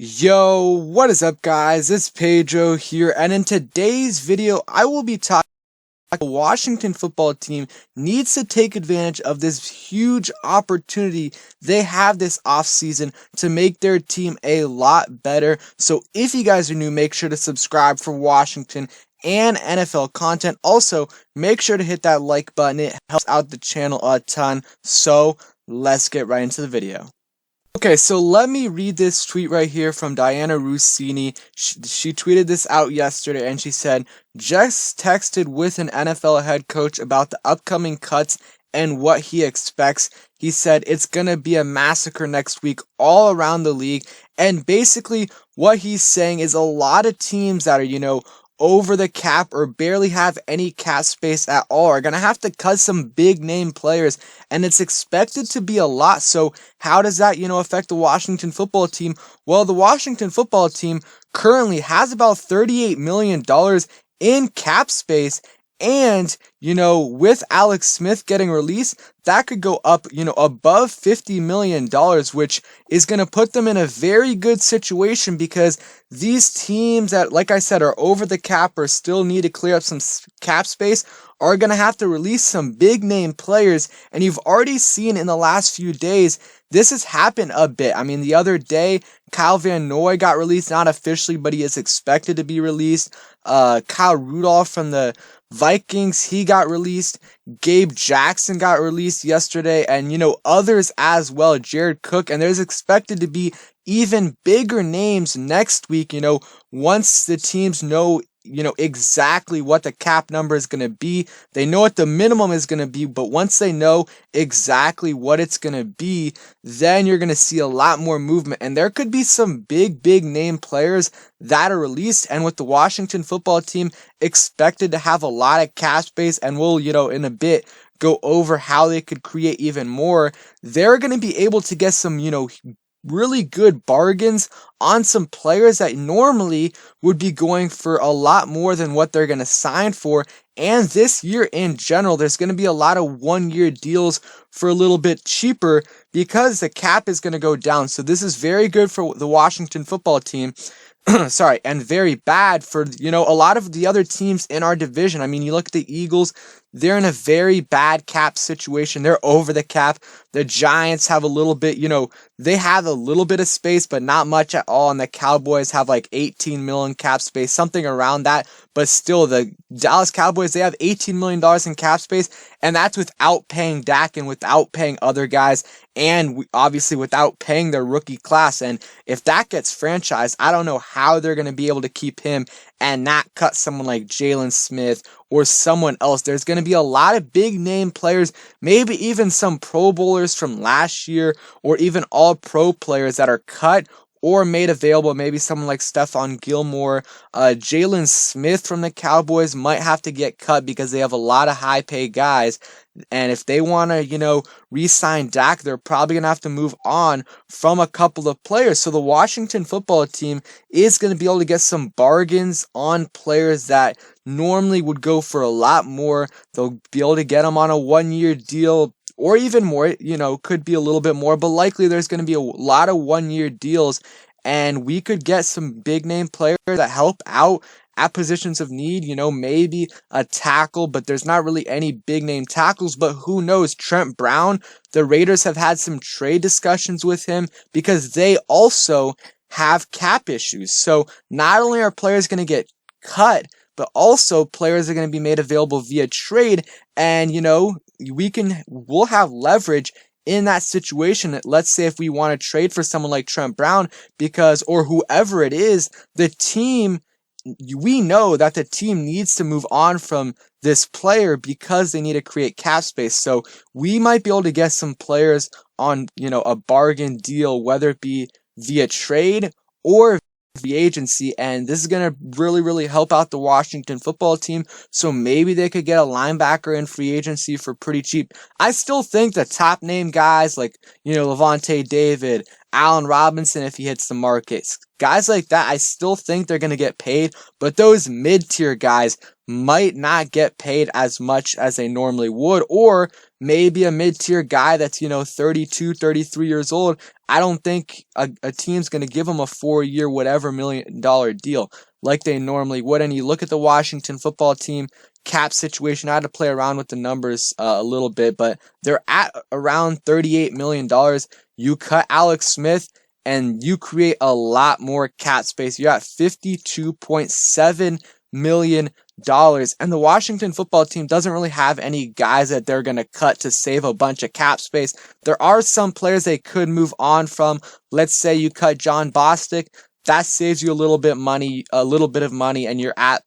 Yo, what is up guys? It's Pedro here, and in today's video I will be talking about the Washington football team needs to take advantage of this huge opportunity they have this offseason to make their team a lot better. So if you guys are new, make sure to subscribe for Washington and NFL content. Also, make sure to hit that like button. It helps out the channel a ton. So let's get right into the video. Okay, so let me read this tweet right here from Diana Rossini. She tweeted this out yesterday, and she said, just texted with an NFL head coach about the upcoming cuts and what he expects. He said it's going to be a massacre next week all around the league. And basically what he's saying is a lot of teams that are, over the cap or barely have any cap space at all are going to have to cut some big name players, and it's expected to be a lot. So how does that, affect the Washington football team? Well, the Washington football team currently has about $38 million in cap space. And, with Alex Smith getting released, that could go up, above $50 million, which is going to put them in a very good situation because these teams that, like I said, are over the cap or still need to clear up some cap space are going to have to release some big name players. And you've already seen in the last few days, this has happened a bit. I mean, the other day, Kyle Van Noy got released, not officially, but he is expected to be released. Kyle Rudolph from the Vikings, he got released. Gabe Jackson got released yesterday, and others as well. Jared Cook, and there's expected to be even bigger names next week, once the teams know exactly what the cap number is going to be. They know what the minimum is going to be, but once they know exactly what it's going to be, then you're going to see a lot more movement, and there could be some big name players that are released. And with the Washington football team expected to have a lot of cap space, and we'll in a bit go over how they could create even more, they're going to be able to get some really good bargains on some players that normally would be going for a lot more than what they're going to sign for. And this year in general, there's going to be a lot of one-year deals for a little bit cheaper because the cap is going to go down. So this is very good for the Washington football team. Sorry, and very bad for, a lot of the other teams in our division. I mean, you look at the Eagles, they're in a very bad cap situation. They're over the cap. The Giants have a little bit, they have a little bit of space, but not much at all. And the Cowboys have like 18 million cap space, something around that. But still, the Dallas Cowboys, they have $18 million in cap space, and that's without paying Dak and without paying other guys, and obviously without paying their rookie class. And if Dak gets franchised, I don't know how they're going to be able to keep him and not cut someone like Jalen Smith or someone else. There's going to be a lot of big name players, maybe even some Pro Bowlers from last year, or even all pro players that are cut or made available. Maybe someone like Stephon Gilmore. Jalen Smith from the Cowboys might have to get cut because they have a lot of high paid guys. And if they want to, re-sign Dak, they're probably going to have to move on from a couple of players. So the Washington football team is going to be able to get some bargains on players that normally would go for a lot more. They'll be able to get them on a one-year deal, or even more, could be a little bit more, but likely there's going to be a lot of one-year deals, and we could get some big-name players that help out at positions of need, maybe a tackle, but there's not really any big-name tackles, but who knows? Trent Brown, the Raiders have had some trade discussions with him because they also have cap issues. So not only are players going to get cut, but also players are going to be made available via trade, and we'll have leverage in that situation. Let's say if we want to trade for someone like Trent Brown, or whoever it is, we know that the team needs to move on from this player because they need to create cap space. So we might be able to get some players on, a bargain deal, whether it be via trade or the agency, and this is going to really help out the Washington football team. So maybe they could get a linebacker in free agency for pretty cheap. I still think the top name guys like, Levante David, Allen Robinson, if he hits the market, guys like that, I still think they're going to get paid, but those mid-tier guys might not get paid as much as they normally would, or maybe a mid-tier guy that's, 32, 33 years old, I don't think a team's going to give him a 4-year, whatever $1 million deal like they normally would. And you look at the Washington football team cap situation. I had to play around with the numbers a little bit, but they're at around $38 million. You cut Alex Smith, and you create a lot more cap space. You're at $52.7 million. And the Washington football team doesn't really have any guys that they're going to cut to save a bunch of cap space. There are some players they could move on from. Let's say you cut John Bostic. That saves you a little bit of money, and you're at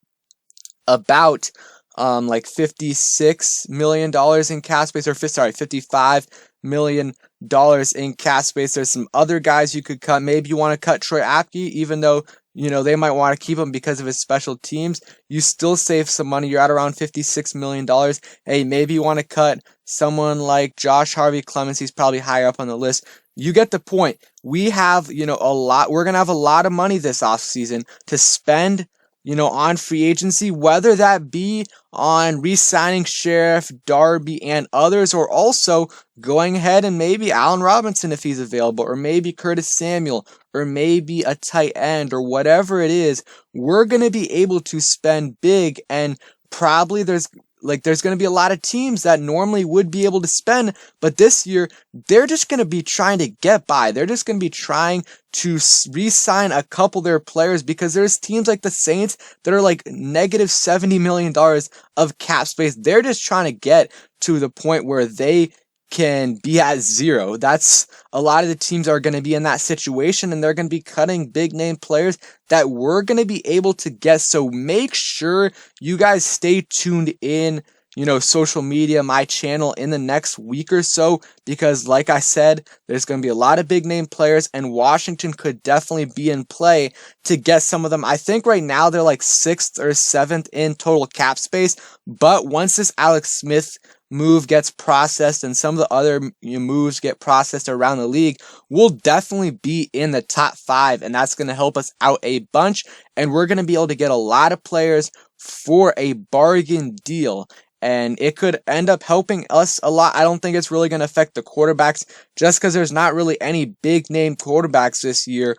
about like $56 million in cap space, or $55 million in cap space. There's some other guys you could cut. Maybe you want to cut Troy Apke, even though they might want to keep him because of his special teams. You still save some money. You're at around $56 million. Hey, maybe you want to cut someone like Josh Harvey-Clemens. He's probably higher up on the list. You get the point. We have, a lot. We're going to have a lot of money this offseason to spend, on free agency, whether that be on re-signing Sheriff, Darby, and others, or also going ahead and maybe Allen Robinson if he's available, or maybe Curtis Samuel, or maybe a tight end, or whatever it is. We're going to be able to spend big, and probably there's going to be a lot of teams that normally would be able to spend, but this year, they're just going to be trying to get by. They're just going to be trying to re-sign a couple of their players, because there's teams like the Saints that are like negative $70 million of cap space. They're just trying to get to the point where they can be at zero. That's a lot of the teams are going to be in that situation, and they're going to be cutting big name players that we're going to be able to get. So make sure you guys stay tuned in, social media, my channel, in the next week or so, because like I said, there's going to be a lot of big name players, and Washington could definitely be in play to get some of them. I think right now they're like 6th or 7th in total cap space, but once this Alex Smith move gets processed and some of the other moves get processed around the league, we'll definitely be in the top 5, and that's going to help us out a bunch, and we're going to be able to get a lot of players for a bargain deal, and it could end up helping us a lot. I don't think it's really going to affect the quarterbacks, just because there's not really any big name quarterbacks this year,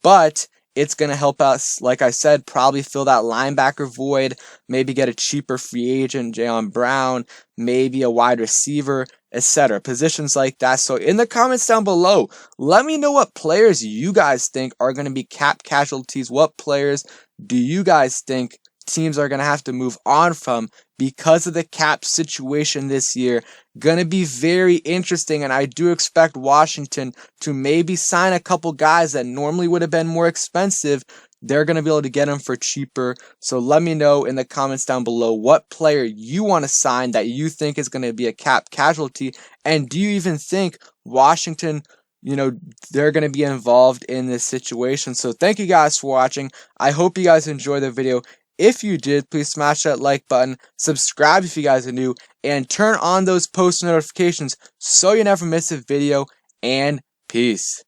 but it's going to help us, like I said, probably fill that linebacker void, maybe get a cheaper free agent, Jaylen Brown, maybe a wide receiver, etc. Positions like that. So in the comments down below, let me know what players you guys think are going to be cap casualties. What players do you guys think teams are going to have to move on from because of the cap situation this year? Going to be very interesting, and I do expect Washington to maybe sign a couple guys that normally would have been more expensive. They're going to be able to get them for cheaper. So let me know in the comments down below what player you want to sign that you think is going to be a cap casualty, and do you even think Washington, they're going to be involved in this situation? So thank you guys for watching. I hope you guys enjoyed the video. If you did, please smash that like button, subscribe if you guys are new, and turn on those post notifications so you never miss a video, and peace.